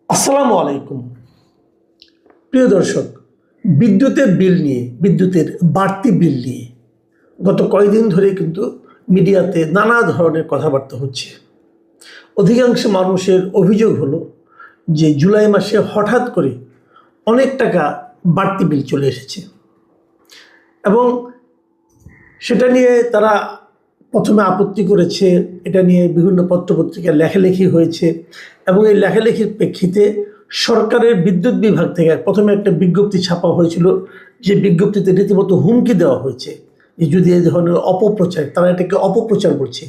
আসসালামু আলাইকুম প্রিয় দর্শক, বিদ্যুতের বিল নিয়ে, বিদ্যুতের বাড়তি বিল নিয়ে গত কয়েকদিন ধরে কিন্তু মিডিয়াতে নানা ধরনের কথাবার্তা হচ্ছে। অধিকাংশ মানুষের অভিযোগ হলো যে জুলাই মাসে হঠাৎ করে অনেক টাকা বাড়তি বিল চলে এসেছে এবং সেটা নিয়ে তারা প্রথমে আপত্তি করেছে। এটা নিয়ে বিভিন্ন পত্রপত্রিকায় লেখালেখি হয়েছে এবং এই লেখালেখির প্রেক্ষিতে সরকারের বিদ্যুৎ বিভাগ থেকে প্রথমে একটা বিজ্ঞপ্তি ছাপা হয়েছিল, যে বিজ্ঞপ্তিতে রীতিমতো হুমকি দেওয়া হয়েছে যে যদি এই ধরনের অপপ্রচার, তারা এটাকে অপপ্রচার করছে।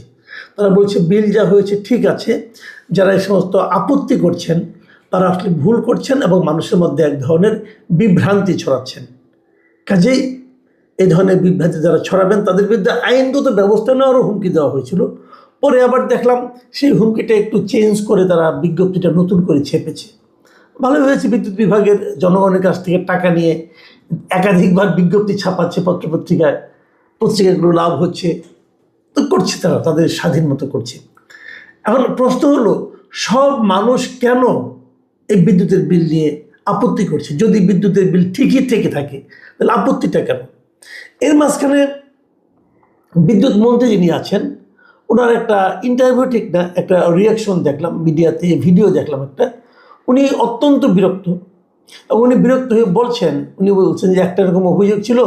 তারা বলছে বিল যা হয়েছে ঠিক আছে, যারা এই সমস্ত আপত্তি করছেন তারা আসলে ভুল করছেন এবং মানুষের মধ্যে এক ধরনের বিভ্রান্তি ছড়াচ্ছেন। কাজেই এই ধরনের বিভ্রান্তি যারা ছড়াবেন তাদের বিরুদ্ধে আইনগত ব্যবস্থা নেওয়ারও হুমকি দেওয়া হয়েছিল। পরে আবার দেখলাম সেই হুমকিটা একটু চেঞ্জ করে তারা বিজ্ঞপ্তিটা নতুন করে ছেপেছে। ভালোই হয়েছে, বিদ্যুৎ বিভাগের জনগণের কাছ থেকে টাকা নিয়ে একাধিকবার বিজ্ঞপ্তি ছাপাচ্ছে পত্রপত্রিকায়, পত্রিকাগুলো লাভ হচ্ছে, তো করছে, তারা তাদের স্বাধীন মতো করছে। এখন প্রশ্ন হলো, সব মানুষ কেন এই বিদ্যুতের বিল নিয়ে আপত্তি করছে? যদি বিদ্যুতের বিল ঠিকই থেকে থাকে তাহলে আপত্তিটা কেন? এর মাঝখানে বিদ্যুৎ মন্ত্রী যিনি আছেন, ওনার একটা ইন্টারভিউ, ঠিক না, একটা রিয়াকশন দেখলাম মিডিয়াতে, ভিডিও দেখলাম একটা। উনি অত্যন্ত বিরক্ত এবং উনি বিরক্ত হয়ে উনি বলছেন যে একটা এরকম অভিযোগ ছিল,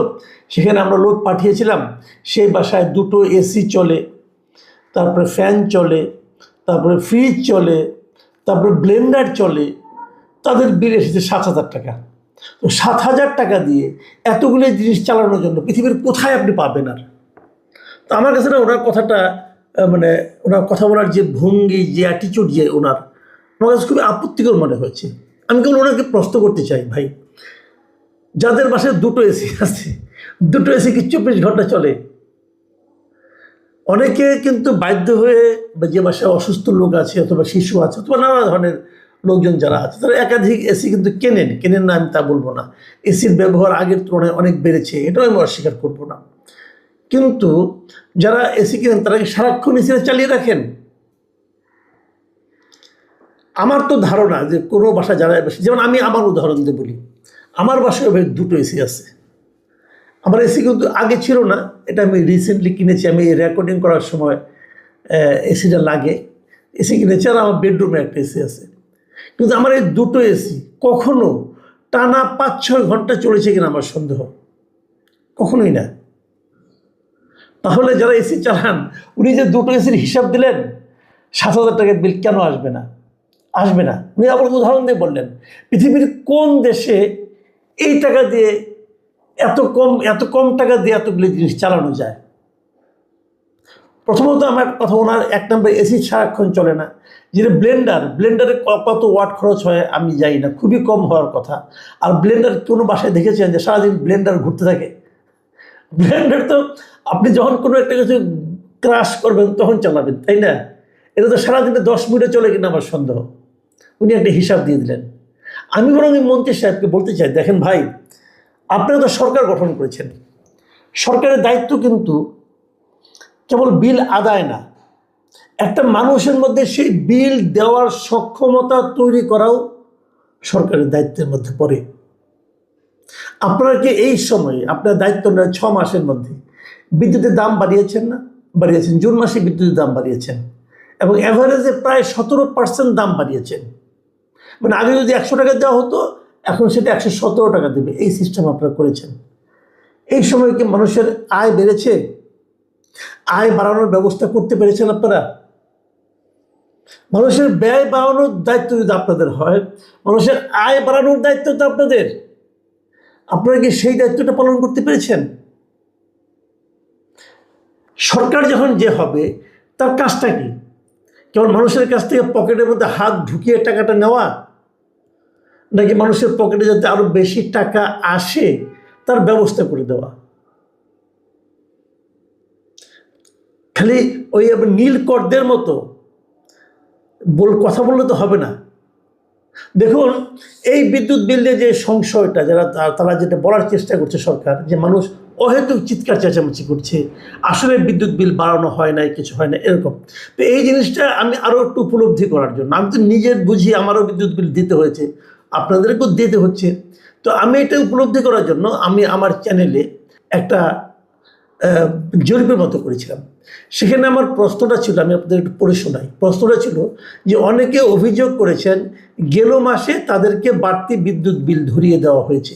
সেখানে আমরা লোক পাঠিয়েছিলাম, সেই বাসায় দুটো এসি চলে, তারপরে ফ্যান চলে, তারপরে ফ্রিজ চলে, তারপরে ব্লেন্ডার চলে, তাদের বিল এসেছে 7,000 টাকা। তো 7,000 টাকা দিয়ে এতগুলো জিনিস চালানোর জন্য পৃথিবীর কোথায় আপনি পাবেন? আর তো আমার কাছে না ওনার কথাটা, মানে ওনার কথা বলার যে ভঙ্গি, যে অ্যাটিচিউড, যে ওনার, আমার কাছে খুবই আপত্তিকর মনে হয়েছে। আমি কেবল ওনাকে প্রশ্ন করতে চাই, ভাই, যাদের বাসায় দুটো এসি আছে, দুটো এসি কি 24 ঘন্টা চলে? অনেকে কিন্তু বাধ্য হয়ে, বা যে বাসায় অসুস্থ লোক আছে অথবা শিশু আছে অথবা নানা ধরনের লোকজন যারা আছে, তারা একাধিক এসি কিন্তু কেনেন না, আমি তা বলবো না। এসির ব্যবহার আগের তুলনায় অনেক বেড়েছে, এটাও আমি অস্বীকার করবো না। কিন্তু যারা এসি কেনেন তারা কি সারাক্ষণ এসিটা চালিয়ে রাখেন? আমার তো ধারণা যে কোনো বাসা যারা বেশি, যেমন আমি আমার উদাহরণ দিয়ে বলি, আমার বাসায় ভাই দুটো এসি আছে। আমার এসি কিন্তু আগে ছিল না, এটা আমি রিসেন্টলি কিনেছি। আমি রেকর্ডিং করার সময় এসিটা লাগে, এসি কিনেছি, আর আমার বেডরুমে একটা এসি আছে। কিন্তু আমার এই দুটো এসি কখনো টানা 5-6 ঘন্টা চলেছে কিনা আমার সন্দেহ, কখনোই না। তাহলে যারা এসি চালান, উনি যে দুটো এসির হিসাব দিলেন, 7,000 টাকার বিল কেন আসবে না? আসবে না। উনি আবার উদাহরণ দিয়ে বললেন, পৃথিবীর কোন দেশে এই টাকা দিয়ে, এত কম টাকা দিয়ে এতগুলি জিনিস চালানো যায়? প্রথমত আমার কথা, ওনার 1 নম্বর এসি সারাক্ষণ চলে না। যেটা ব্লেন্ডারে কত ওয়াট খরচ হয় আমি জানি না, খুবই কম হওয়ার কথা। আর ব্লেন্ডার কোনো বাসায় দেখেছেন যে সারাদিন ব্লেন্ডার ঘুরতে থাকে? ব্লেন্ডার তো আপনি যখন কোনো একটা কিছু ক্রাশ করবেন তখন চালাবেন, তাই না? এটা তো সারাদিনে 10 মিনিটে চলে কিনা আমার সন্দেহ। উনি একটা হিসাব দিয়ে দিলেন। আমি বরং এই মন্ত্রী সাহেবকে বলতে চাই, দেখেন ভাই, আপনারা তো সরকার গঠন করেছেন, সরকারের দায়িত্ব কিন্তু কেবল বিল আদায় না, একটা মানুষের মধ্যে সেই বিল দেওয়ার সক্ষমতা তৈরি করাও সরকারের দায়িত্বের মধ্যে পড়ে। আপনারা কি এই সময়ে আপনার দায়িত্ব নেয় 6 মাসের মধ্যে বিদ্যুতের দাম বাড়িয়েছেন না? বাড়িয়েছেন। জুন মাসে বিদ্যুতের দাম বাড়িয়েছেন এবং অ্যাভারেজে প্রায় 17% দাম বাড়িয়েছেন। মানে আগে যদি 100 টাকা দেওয়া হতো, এখন সেটা 117 টাকা দেবে, এই সিস্টেম আপনারা করেছেন। এই সময় কি মানুষের আয় বেড়েছে? আয় বাড়ানোর ব্যবস্থা করতে পেরেছেন আপনারা? মানুষের ব্যয় বাড়ানোর দায়িত্ব যদি আপনাদের হয়, মানুষের আয় বাড়ানোর দায়িত্ব তো আপনাদের, আপনারা কি সেই দায়িত্বটা পালন করতে পেরেছেন? সরকার যখন যে হবে, তার কাজটা কি? কেবল মানুষের কাছ থেকে পকেটের মধ্যে হাত ঢুকিয়ে টাকাটা নেওয়া, নাকি মানুষের পকেটে যাতে আরো বেশি টাকা আসে তার ব্যবস্থা করে দেওয়া? খালি ওই নীলকরদের মতো কথা বললে তো হবে না। দেখুন, এই বিদ্যুৎ বিল নিয়ে যে সংশয়টা, তারা যেটা বলার চেষ্টা করছে সরকার, যে মানুষ অহেতুক চিৎকার চেঁচামেচি করছে, আসলে বিদ্যুৎ বিল বাড়ানো হয় নাই, কিছু হয় না এরকম। তো এই জিনিসটা আমি আরও একটু উপলব্ধি করার জন্য, আমি তো নিজের বুঝি আমারও বিদ্যুৎ বিল দিতে হয়েছে, আপনাদেরকেও দিতে হচ্ছে, তো আমি এটা উপলব্ধি করার জন্য আমি আমার চ্যানেলে একটা জরিপের মতো করেছিলাম। সেখানে আমার প্রশ্নটা ছিল, আমি আপনাদের একটু পড়ে শোনাই। প্রশ্নটা ছিল যে অনেকে অভিযোগ করেছেন গেল মাসে তাদেরকে বাড়তি বিদ্যুৎ বিল ধরিয়ে দেওয়া হয়েছে,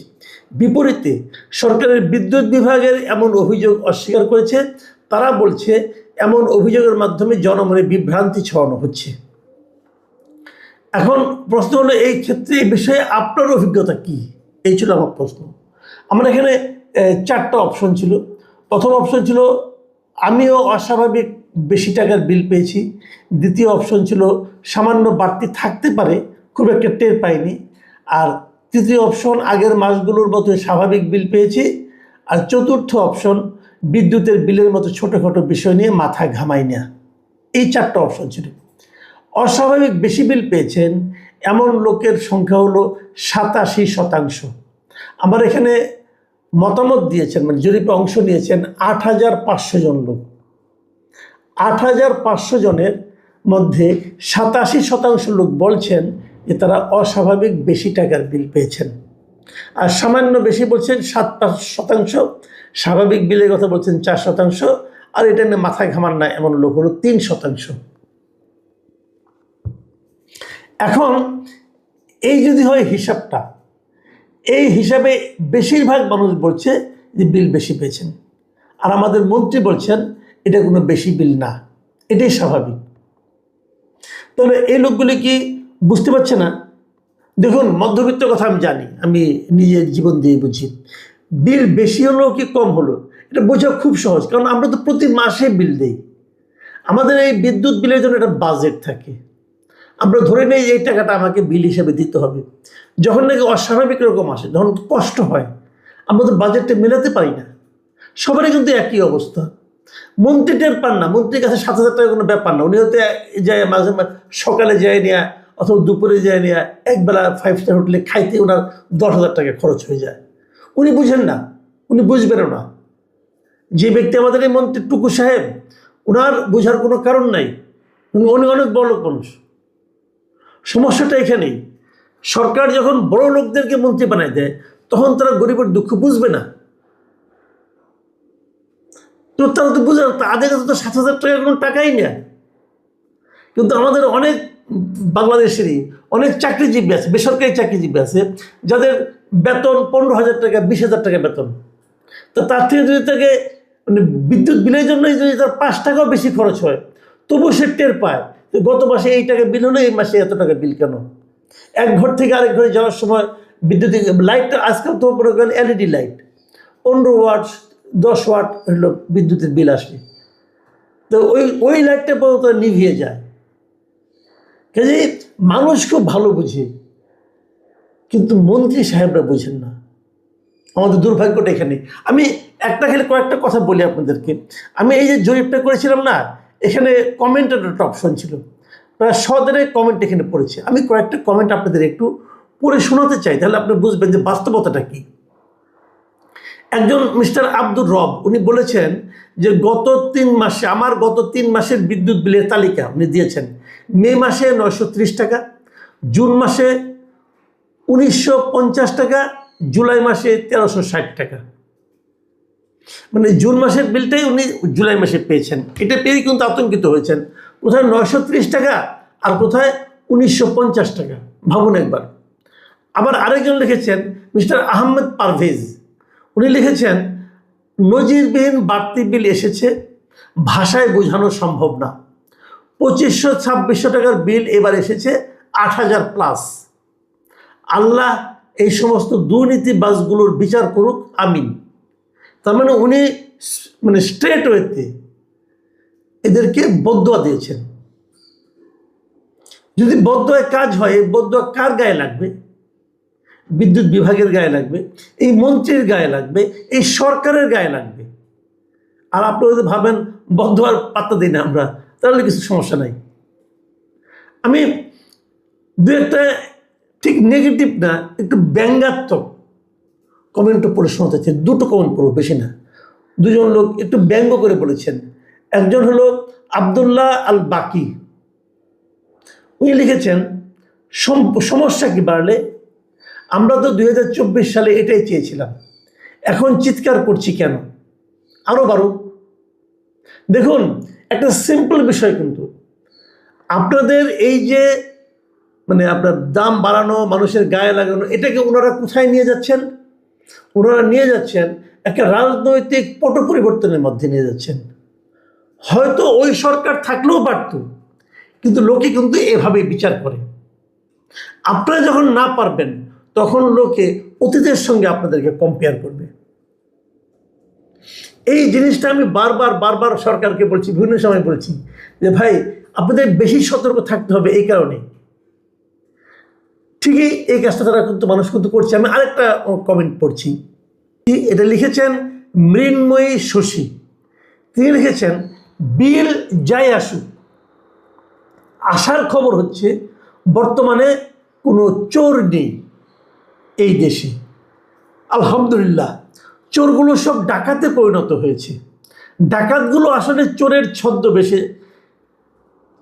বিপরীতে সরকারের বিদ্যুৎ বিভাগের এমন অভিযোগ অস্বীকার করেছে। তারা বলছে এমন অভিযোগের মাধ্যমে জনমনে বিভ্রান্তি ছড়ানো হচ্ছে। এখন প্রশ্ন হলো, এই ক্ষেত্রে এই বিষয়ে আপনার অভিজ্ঞতা কি? এই ছিল আমার প্রশ্ন। আমার এখানে 4টা অপশন ছিল। প্রথম অপশন ছিল আমিও অস্বাভাবিক বেশি টাকার বিল পেয়েছি। দ্বিতীয় অপশন ছিল সামান্য বাড়তি থাকতে পারে, খুব একটা টের পাইনি। আর তৃতীয় অপশন আগের মাসগুলোর মতো স্বাভাবিক বিল পেয়েছি। আর চতুর্থ অপশন বিদ্যুতের বিলের মতো ছোটোখাটো বিষয় নিয়ে মাথা ঘামাই না। এই 4টা অপশন ছিল। অস্বাভাবিক বেশি বিল পেয়েছেন এমন লোকের সংখ্যা হলো 87%। আমার এখানে মতামত দিয়েছেন, মানে জরিপে অংশ নিয়েছেন 8500 জন লোক। 8500 জনের মধ্যে 87% লোক বলছেন যে তারা অস্বাভাবিক বেশি টাকার বিল পেয়েছেন, আর সামান্য বেশি বলছেন 7%, স্বাভাবিক বিলের কথা বলছেন 4%, আর এটা নিয়ে মাথা ঘামান না এমন লোক হলো 3%। এখন এই যদি হয় হিসাবটা, এই হিসাবে বেশিরভাগ মানুষ বলছে যে বিল বেশি পেয়েছেন, আর আমাদের মন্ত্রী বলছেন এটা কোনো বেশি বিল না, এটাই স্বাভাবিক। তাহলে এই লোকগুলি কি বুঝতে পারছে না? দেখুন, মধ্যবিত্ত কথা আমি জানি, আমি নিজের জীবন দিয়ে বুঝি। বিল বেশি হলো কি কম হলো এটা বোঝা খুব সহজ, কারণ আমরা তো প্রতি মাসে বিল দিই। আমাদের এই বিদ্যুৎ বিলের জন্য একটা বাজেট থাকে। আমরা ধরে নেই এই টাকাটা আমাকে বিল হিসেবে দিতে হবে। যখন নাকি অস্বাভাবিক রকম আসে, যখন কষ্ট হয়, আমরা তো বাজেটটা মেলাতে পারি না। সবারই কিন্তু একই অবস্থা। মন্ত্রী টের পান না, মন্ত্রীর কাছে 7000 টাকা কোনো ব্যাপার না। উনি হয়তো যায় মাঝে মাঝে, সকালে যায় নেয়া অথবা দুপুরে যায় নেয়া, একবেলা 5 স্টার হোটেলে খাইতে ওনার 10,000 টাকা খরচ হয়ে যায়। উনি বুঝেন না, উনি বুঝবেনও না। যে ব্যক্তি আমাদের এই মন্ত্রী টুকু সাহেব, ওনার বোঝার কোনো কারণ নাই। উনি অনেক বড় লোক মানুষ। সমস্যাটা এখানেই, সরকার যখন বড় লোকদেরকে মন্ত্রী বানায় দেয় তখন তারা গরিবের দুঃখ বুঝবে না। তো তারা তো বুঝে, তাদের কাছে তো 7,000 টাকা কোনো টাকাই নেই। কিন্তু আমাদের অনেক বাংলাদেশেরই অনেক চাকরিজীবী আছে, বেসরকারি চাকরিজীবী আছে, যাদের বেতন 15,000 টাকা, 20,000 টাকা বেতন। তো তার থেকে যদি তাকে মানে বিদ্যুৎ বিলের জন্য যদি তার 5 টাকাও বেশি খরচ হয়, তবুও সে টের পায় যে গত মাসে এই টাকা বিল হলো, এই মাসে এত টাকা বিল কেন। এক ঘর থেকে আরেক ঘরে যাওয়ার সময় বিদ্যুৎ লাইটটা, আজকাল তো মনে করেন এলইডি লাইট, 15 ওয়াট 10 ওয়াট হলো বিদ্যুতের বিল আসে। তো ওই লাইটটা পর্যন্ত নিভিয়ে যায়। কাজে মানুষ খুব ভালো বুঝে, কিন্তু মন্ত্রী সাহেবরা বুঝেন না। আমাদের দুর্ভাগ্যটা এখানে। আমি কয়েকটা কথা বলি আপনাদেরকে। আমি এই যে জরিপটা করেছিলাম না, এখানে কমেন্টের একটা অপশন ছিল, প্রায় 100 কমেন্ট এখানে পড়েছে। আমি কয়েকটা কমেন্ট আপনাদের একটু পড়ে শোনাতে চাই, তাহলে আপনি বুঝবেন যে বাস্তবতাটা কি। একজন মিস্টার আব্দুর রব, উনি বলেছেন যে গত 3 মাসে, আমার গত 3 মাসের বিদ্যুৎ বিলের তালিকা উনি দিয়েছেন। মে মাসে 930 টাকা, জুন মাসে 1950 টাকা, জুলাই মাসে 1360 টাকা। মানে জুন মাসের বিলটাই উনি জুলাই মাসে পেয়েছেন। এটা পেয়ে কিন্তু আতঙ্কিত হয়েছেন, কোথায় 930 টাকা আর কোথায় 1950 টাকা, ভাবুন একবার। আবার আরেকজন লিখেছেন মিস্টার আহমেদ পারভেজ, উনি লিখেছেন নজিরবিহীন বাড়তি বিল এসেছে, ভাষায় বোঝানো সম্ভব না। 2500-2600 টাকার বিল এবার এসেছে 8,000 প্লাস। আল্লাহ এই সমস্ত দুর্নীতিবাজগুলোর বিচার করুক, আমিন। তার মানে উনি মানে স্ট্রেট ওয়েতে এদেরকে বদদোয়া দিয়েছেন। যদি বদদোয়ায় কাজ হয়, এই বদদোয়া কার গায়ে লাগবে? বিদ্যুৎ বিভাগের গায়ে লাগবে, এই মন্ত্রীর গায়ে লাগবে, এই সরকারের গায়ে লাগবে। আর আপনি যদি ভাবেন বদদোয়ার পাত্তা দিই না আমরা, তাহলে কিছু সমস্যা নাই। আমি দু একটা ঠিক নেগেটিভ না, একটু ব্যঙ্গাত্মক কমেন্টও পড়ে শোনাতে চাই। 2টো কমেন্ট পড়বো, বেশি না। দুজন লোক একটু ব্যঙ্গ করে বলেছেন। একজন হলো আব্দুল্লাহ আল বাকি, উনি লিখেছেন সমস্যা কি বাড়লে, আমরা তো 2024 সালে এটাই চেয়েছিলাম, এখন চিৎকার করছি কেন, আরও বাড়ুক। দেখুন, একটা সিম্পল বিষয়, কিন্তু আপনাদের এই যে মানে আপনার দাম বাড়ানো, মানুষের গায়ে লাগানো, এটাকে ওনারা কোথায় নিয়ে যাচ্ছেন? ওনারা নিয়ে যাচ্ছেন একটা রাজনৈতিক পট পরিবর্তনের মধ্যে নিয়ে যাচ্ছেন। হয়তো ওই সরকার থাকলেও পারত, কিন্তু লোকে কিন্তু এভাবে বিচার করে। আপনারা যখন না পারবেন তখন লোকে অতীতের সঙ্গে আপনাদেরকে কম্পেয়ার করবে। এই জিনিসটা আমি বারবার সরকারকে বলছি, বিভিন্ন সময় বলছি যে ভাই, আপনাদের বেশি সতর্ক থাকতে হবে। এই কারণে ঠিকই এই কাজটা তারা কিন্তু মানুষ কিন্তু করছে। আমি আরেকটা কমেন্ট পড়ছি, এটা লিখেছেন মৃন্ময়ী শশী। তিনি লিখেছেন, বিল যাই আসুক, আসার খবর হচ্ছে বর্তমানে কোনো চোর নেই এই দেশে। আলহামদুলিল্লাহ, চোরগুলো সব ডাকাতে পরিণত হয়েছে। ডাকাতগুলো আসলে চোরের ছদ্মবেশে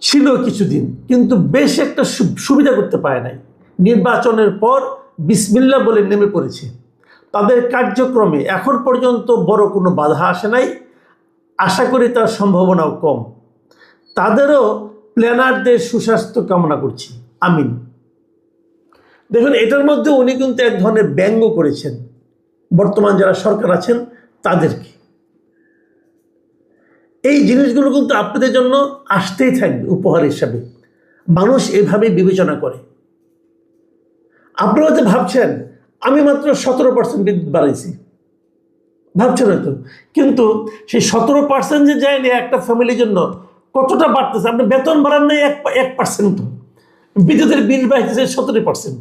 ছিল কিছুদিন, কিন্তু বেশ একটা সুবিধা করতে পারে নাই। নির্বাচনের পর বিসমিল্লাহ বলে নেমে পড়েছে। তাদের কার্যক্রমে এখন পর্যন্ত বড় কোনো বাধা আসে নাই, আশা করি তার সম্ভাবনাও কম। তাদেরও প্ল্যানারদের সুস্বাস্থ্য কামনা করছি, আমিন। দেখুন, এটার মধ্যে উনি কিন্তু এক ধরনের ব্যঙ্গ করেছেন বর্তমান যারা সরকার আছেন তাদেরকে। এই জিনিসগুলো কিন্তু আপনাদের জন্য আসতেই থাকবে উপহার হিসাবে। মানুষ এভাবে বিবেচনা করে। আপনারা হয়তো ভাবছেন আমি মাত্র 17% বিদ্যুৎ বাড়াইছি, ভাবছেন হয়তো, কিন্তু সেই 17% যে যায়নি একটা ফ্যামিলির জন্য কতটা বাড়তেছে। আপনি বেতন বাড়ান নাই 1%, বিদ্যুতের বিল বাড়তেছে 17%।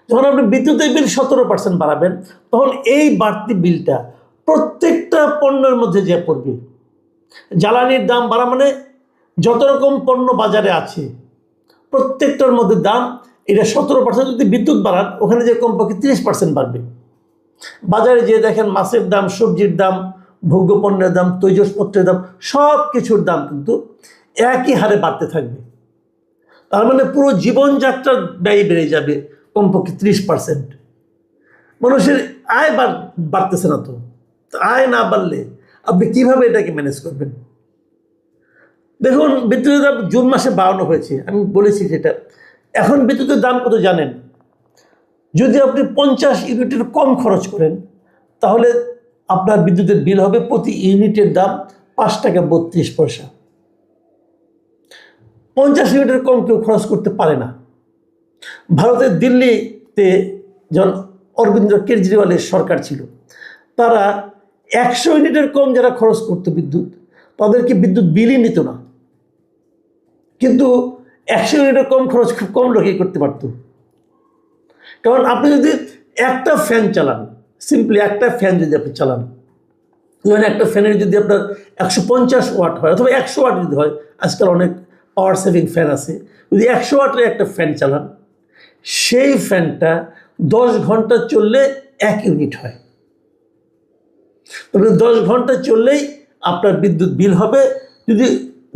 যখন আপনি বিদ্যুতের বিল 17% বাড়াবেন, তখন এই বাড়তি বিলটা প্রত্যেকটা পণ্যের মধ্যে যে পড়বে। জ্বালানির দাম বাড়া মানে যত রকম পণ্য বাজারে আছে প্রত্যেকটার মধ্যে দাম, এটা 17%। যদি বিদ্যুৎ বাড়ান, ওখানে যে কমপক্ষে 30% বাড়বে। বাজারে যে দেখেন মাছের দাম, সবজির দাম, ভোগ্য পণ্যের দাম, তৈজসপত্রের দাম, সব কিছুর দাম কিন্তু একই হারে বাড়তে থাকবে। তার মানে পুরো জীবনযাত্রার ব্যয় বেড়ে যাবে কমপক্ষে 30%। মানুষের আয় বাড়তেছে না, তো আয় না বাড়লে আপনি কিভাবে এটাকে ম্যানেজ করবেন? দেখুন, বিদ্যুতের দাম জুন মাসে বাড়ানো হয়েছে, আমি বলেছি সেটা। এখন বিদ্যুতের দাম কত জানেন? যদি আপনি 50 ইউনিটের কম খরচ করেন, তাহলে আপনার বিদ্যুতের বিল হবে প্রতি ইউনিটের দাম 5 টাকা 32 পয়সা। 50 ইউনিটের কম কেউ খরচ করতে পারে না। ভারতের দিল্লিতে যখন অরবিন্দ কেজরিওয়ালের সরকার ছিল, তারা 100 ইউনিটের কম যারা খরচ করতো বিদ্যুৎ, তাদেরকে বিদ্যুৎ বিলই নিত না। কিন্তু 100 ইউনিটের কম খরচ খুব কম লোকই করতে পারত। কারণ আপনি যদি একটা ফ্যান চালান, সিম্পলি একটা ফ্যান যদি আপনি চালান, ধরেন একটা ফ্যানের যদি আপনার 150 ওয়াট হয় অথবা 100 ওয়াট যদি হয়, আজকাল অনেক পাওয়ার সেভিং ফ্যান আছে, যদি 100 ওয়াটের একটা ফ্যান চালান, সেই ফ্যানটা 10 ঘন্টা চললে 1 ইউনিট হয়। তবে 10 ঘন্টা চললেই আপনার বিদ্যুৎ বিল হবে যদি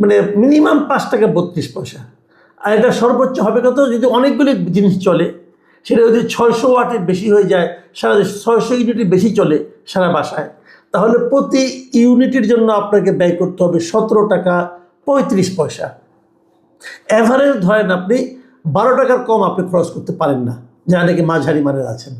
মানে মিনিমাম 5 টাকা 32 পয়সা। আর এটা সর্বোচ্চ হবে কত? যদি অনেকগুলি জিনিস চলে, সেটা যদি 600 ওয়াটের বেশি হয়ে যায়, সারা 600 ইউনিটের বেশি চলে সারা বাসায়, তাহলে প্রতি ইউনিটের জন্য আপনাকে ব্যয় করতে হবে 17 টাকা 35 পয়সা। অ্যাভারেজ ধরেন আপনি 12 টাকার কম আপনি খরচ করতে পারেন না, যারা নাকি মাঝারি মানের আছেন।